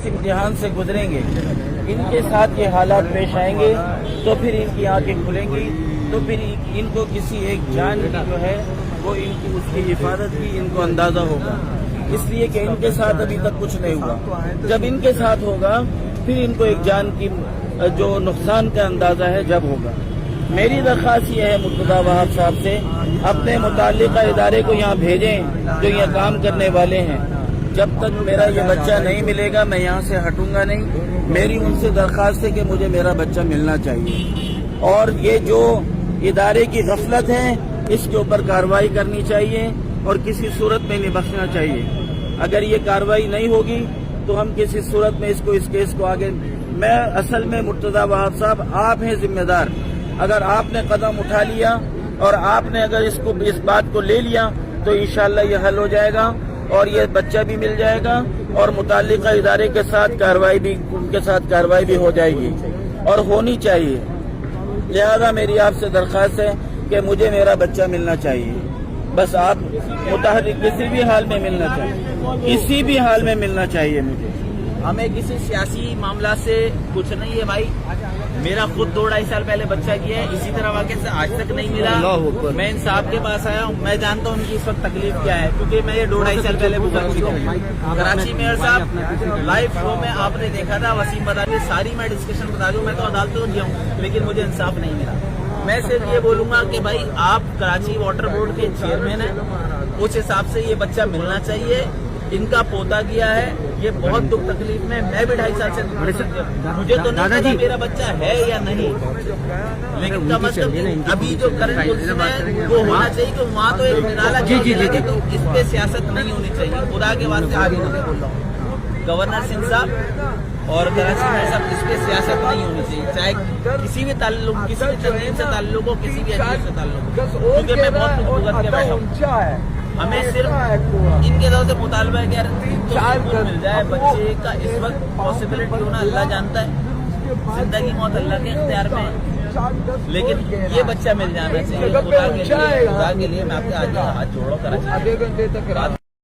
امتحان سے گزریں گے، ان کے ساتھ یہ حالات پیش آئیں گے تو پھر ان کی آنکھیں کھلیں گی، تو پھر ان کو کسی ایک جان کی جو ہے وہ ان کی اس کی حفاظت کی ان کو اندازہ ہوگا، اس لیے کہ ان کے ساتھ ابھی تک کچھ نہیں ہوا۔ جب ان کے ساتھ ہوگا پھر ان کو ایک جان کی جو نقصان کا اندازہ ہے جب ہوگا۔ میری درخواست یہ ہے مرتضی وہاب صاحب سے، اپنے متعلقہ ادارے کو یہاں بھیجیں جو یہ کام کرنے والے ہیں۔ جب تک میرا یہ بچہ نہیں ملے گا میں یہاں سے ہٹوں گا نہیں۔ میری ان سے درخواست ہے کہ مجھے میرا بچہ ملنا چاہیے، اور یہ جو ادارے کی غفلت ہے اس کے اوپر کارروائی کرنی چاہیے اور کسی صورت میں نہیں بخشنا چاہیے۔ اگر یہ کارروائی نہیں ہوگی تو ہم کسی صورت میں اس کیس کو آگے، میں اصل میں مرتضی وہاب صاحب آپ ہیں ذمہ دار۔ اگر آپ نے قدم اٹھا لیا اور آپ نے اگر اس بات کو لے لیا تو انشاءاللہ یہ حل ہو جائے گا اور یہ بچہ بھی مل جائے گا اور متعلقہ ادارے کے ساتھ کارروائی بھی ہو جائے گی اور ہونی چاہیے۔ لہذا میری آپ سے درخواست ہے کہ مجھے میرا بچہ ملنا چاہیے، بس آپ متحرک کسی بھی حال میں ملنا چاہیے، کسی بھی حال میں ملنا چاہیے مجھے۔ ہمیں کسی سیاسی معاملہ سے کچھ نہیں ہے بھائی، میرا خود 2-2.5 سال پہلے بچہ کیا ہے، اسی طرح واقعے سے آج تک نہیں ملا۔ میں انصاف کے پاس آیا ہوں، میں جانتا ہوں ان کی اس وقت تکلیف کیا ہے، کیونکہ میں یہ 2-2.5 سال پہلے گزر چکا ہوں۔ کراچی میئر صاحب لائیو شو میں آپ نے دیکھا تھا، وسیم بتا دیں ساری میں ڈسکشن بتا دوں، میں تو عدالتوں گیا ہوں لیکن مجھے انصاف نہیں ملا۔ میں صرف یہ بولوں گا کہ بھائی آپ کراچی واٹر بورڈ کے چیئرمین ہیں، اس حساب سے یہ بچہ ملنا چاہیے۔ ان کا پوتا گیا ہے، یہ بہت دکھ تکلیف میں بھی 2.5 سال سے مجھے تو نہیں پتا میرا بچہ ہے یا نہیں، لیکن کم از کم ابھی جو کرنٹ پوزیشن ہے وہ ہونا چاہیے کہ وہاں تو ایک نالا تو اس پہ سیاست نہیں ہونی چاہیے۔ خدا کے واسطے آگے نہیں بول رہا ہوں، گورنر سنگھ صاحب اور کراچی میں صاحب اس پہ سیاست نہیں ہونی چاہیے، چاہے کسی بھی تعلق، کسی بھی تنظیم سے تعلق ہو، کسی بھی عجیب سے تعلق ہو، کیونکہ میں بہت کچھ بھگت کے بیٹھا ہوں۔ ہمیں صرف ان کے طرف سے مطالبہ ہے کہ یار مل جائے بچے کا، اس وقت پاسبلٹی ہونا اللہ جانتا ہے، زندگی موت اللہ کے اختیار میں ہے، لیکن یہ بچہ مل جانا چاہیے۔ خدا کے لیے میں آپ کے آگے ہاتھ جوڑو، کراچی